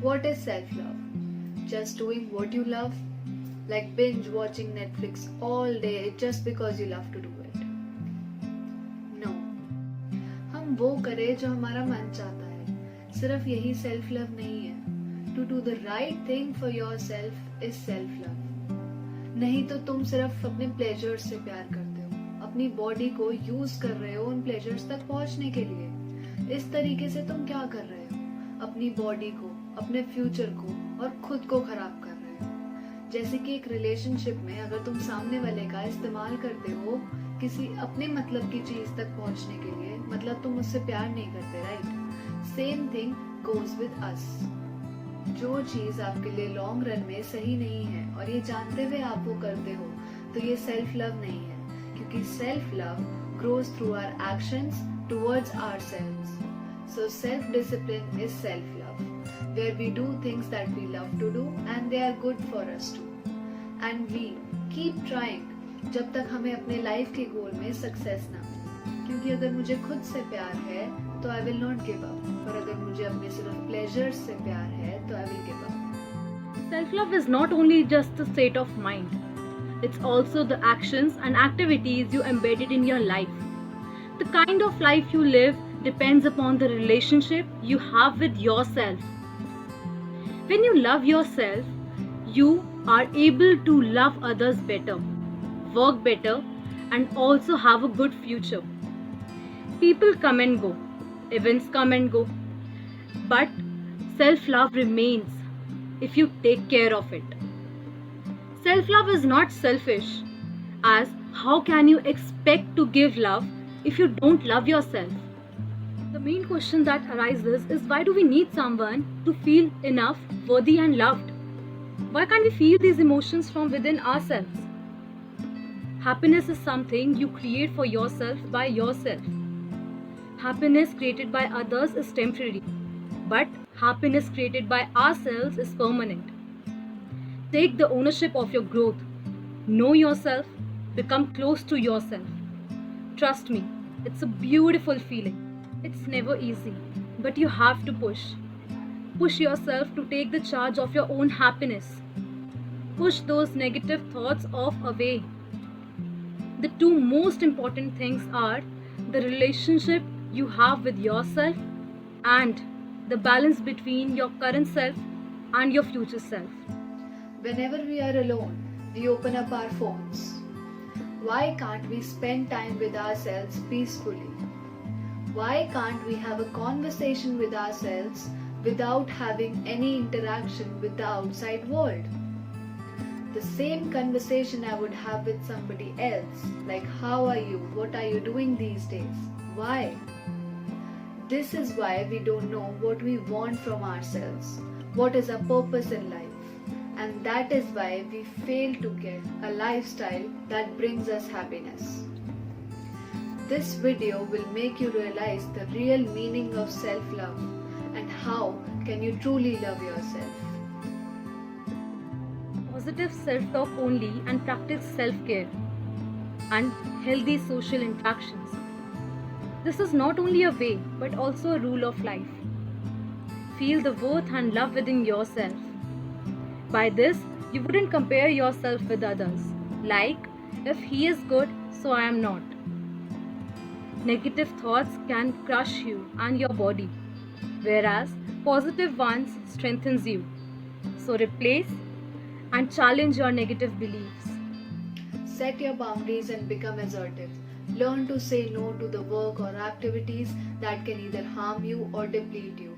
What is self-love? Just doing what you love? Like binge watching Netflix all day just because you love to do it? No. हम वो करें जो हमारा मन चाहता है. सिर्फ यही सेल्फ लव नहीं है. To do the right thing for your self is self love. नहीं तो तुम सिर्फ अपने प्लेजर्स से प्यार करते हो. अपनी बॉडी को यूज कर रहे हो उन प्लेजर्स तक पहुंचने के लिए. इस तरीके से तुम क्या कर रहे हो? अपनी बॉडी को, अपने फ्यूचर को और खुद को खराब कर रहे हो. जैसे कि एक रिलेशनशिप में अगर तुम सामने वाले का इस्तेमाल करते हो किसी अपने मतलब की चीज तक पहुंचने के लिए, मतलब तुम उससे प्यार नहीं करते, right? Same thing goes with us. जो चीज आपके लिए लॉन्ग रन में सही नहीं है और ये जानते हुए आप वो करते हो, तो ये सेल्फ लव नहीं है. क्योंकि self love grows through our actions towards ourselves. So self-discipline is self-love, where we do things that we love to do and they are good for us too. And we keep trying जब तक हमें अपने life के गोल में success ना मिले. क्योंकि अगर मुझे खुद से प्यार है तो I will not give up. और अगर मुझे अपने सिर्फ प्लेजर्स से प्यार है तो I will give up. Self-love is not only just a state of mind. It's also the actions and activities you embedded in your life. The kind of life you live depends upon the relationship you have with yourself. When you love yourself, you are able to love others better, work better, and also have a good future. People come and go, events come and go, but self-love remains if you take care of it. Self-love is not selfish, as how can you expect to give love if you don't love yourself? The main question that arises is, why do we need someone to feel enough, worthy and loved? Why can't we feel these emotions from within ourselves? Happiness is something you create for yourself by yourself. Happiness created by others is temporary, but happiness created by ourselves is permanent. Take the ownership of your growth. Know yourself, become close to yourself. Trust me, it's a beautiful feeling. It's never easy, but you have to push. Push yourself to take the charge of your own happiness. Push those negative thoughts off away. The two most important things are the relationship you have with yourself and the balance between your current self and your future self. Whenever we are alone, we open up our phones. Why can't we spend time with ourselves peacefully? Why can't we have a conversation with ourselves without having any interaction with the outside world? The same conversation I would have with somebody else, like how are you, what are you doing these days? Why? This is why we don't know what we want from ourselves, what is our purpose in life, and that is why we fail to get a lifestyle that brings us happiness. This video will make you realize the real meaning of self-love and how can you truly love yourself. Positive self-talk only and practice self-care and healthy social interactions. This is not only a way but also a rule of life. Feel the worth and love within yourself. By this, you wouldn't compare yourself with others. Like, if he is good, so I am not. Negative thoughts can crush you and your body, whereas positive ones strengthens you. So replace and challenge your negative beliefs. Set your boundaries and become assertive. Learn to say no to the work or activities that can either harm you or deplete you.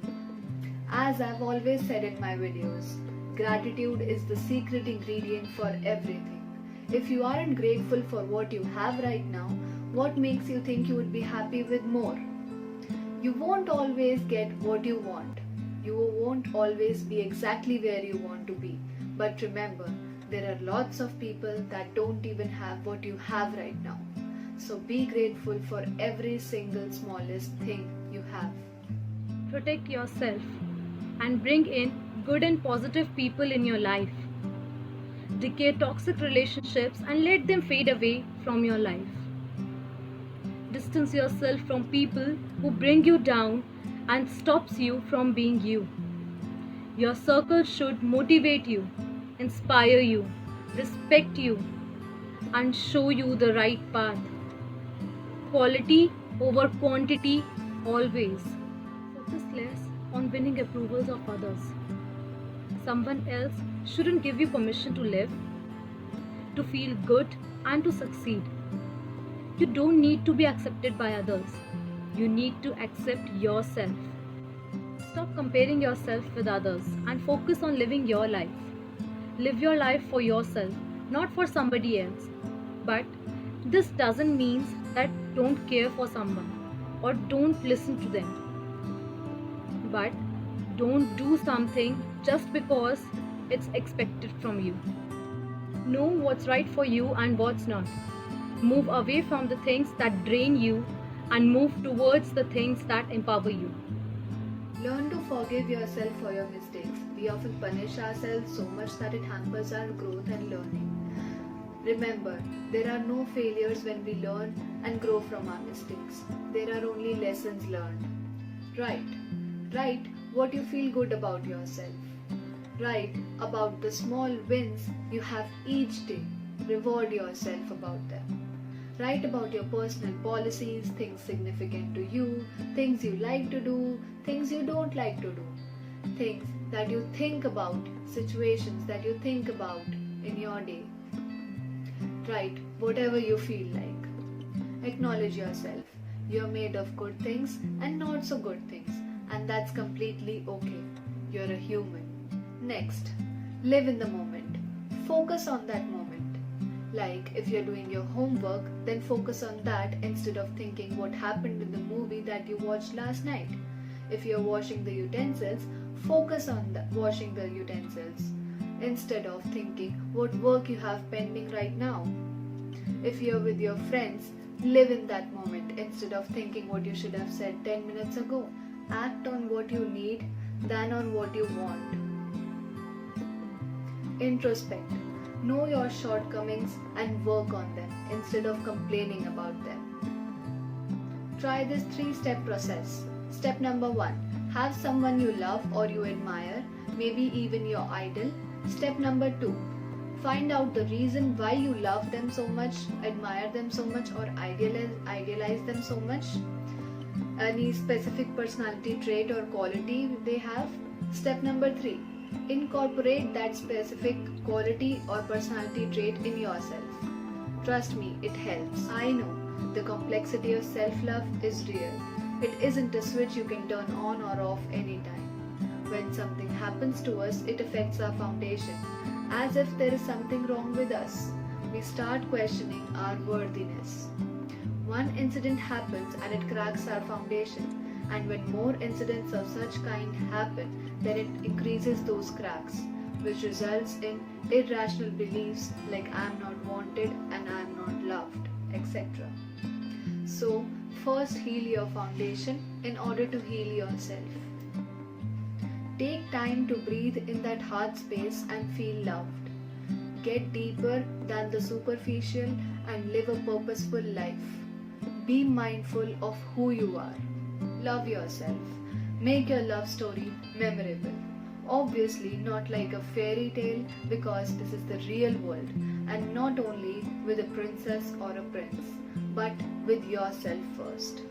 As I've always said in my videos, gratitude is the secret ingredient for everything. If you aren't grateful for what you have right now, what makes you think you would be happy with more? You won't always get what you want. You won't always be exactly where you want to be. But remember, there are lots of people that don't even have what you have right now. So be grateful for every single smallest thing you have. Protect yourself and bring in good and positive people in your life. Decay toxic relationships and let them fade away from your life. Distance yourself from people who bring you down and stops you from being you. Your circle should motivate you, inspire you, respect you, and show you the right path. Quality over quantity always. Focus less on winning approvals of others. Someone else shouldn't give you permission to live, to feel good, and to succeed. You don't need to be accepted by others. You need to accept yourself. Stop comparing yourself with others and focus on living your life. Live your life for yourself, not for somebody else. But this doesn't mean that don't care for someone or don't listen to them. But don't do something just because it's expected from you. Know what's right for you and what's not. Move away from the things that drain you and move towards the things that empower you. Learn to forgive yourself for your mistakes. We often punish ourselves so much that it hampers our growth and learning. Remember, there are no failures when we learn and grow from our mistakes. There are only lessons learned. Write what you feel good about yourself. Write about the small wins you have each day. Reward yourself about them. Write about your personal policies, things significant to you, things you like to do, things you don't like to do, things that you think about, situations that you think about in your day. Write whatever you feel like. Acknowledge yourself. You're made of good things and not so good things, and that's completely okay. You're a human. Next, live in the moment. Focus on that moment. Like if you're doing your homework, then focus on that instead of thinking what happened in the movie that you watched last night. If you're washing the utensils, focus on washing the utensils instead of thinking what work you have pending right now. If you're with your friends, live in that moment instead of thinking what you should have said 10 minutes ago. Act on what you need than on what you want. Introspect. Know your shortcomings and work on them instead of complaining about them. Try this 3-step process. Step number 1. Have someone you love or you admire, maybe even your idol. Step number 2. Find out the reason why you love them so much, admire them so much, or idealize them so much. Any specific personality trait or quality they have. Step number 3. Incorporate that specific quality or personality trait in yourself. Trust me, it helps. I know the complexity of self-love is real. It isn't a switch you can turn on or off anytime. When something happens to us, it affects our foundation. As if there is something wrong with us, we start questioning our worthiness. One incident happens and it cracks our foundation. And when more incidents of such kind happen, then it increases those cracks, which results in irrational beliefs like I am not wanted and I am not loved, etc. So, first heal your foundation in order to heal yourself. Take time to breathe in that heart space and feel loved. Get deeper than the superficial and live a purposeful life. Be mindful of who you are. Love yourself. Make your love story memorable. Obviously not like a fairy tale, because this is the real world, and not only with a princess or a prince, but with yourself first.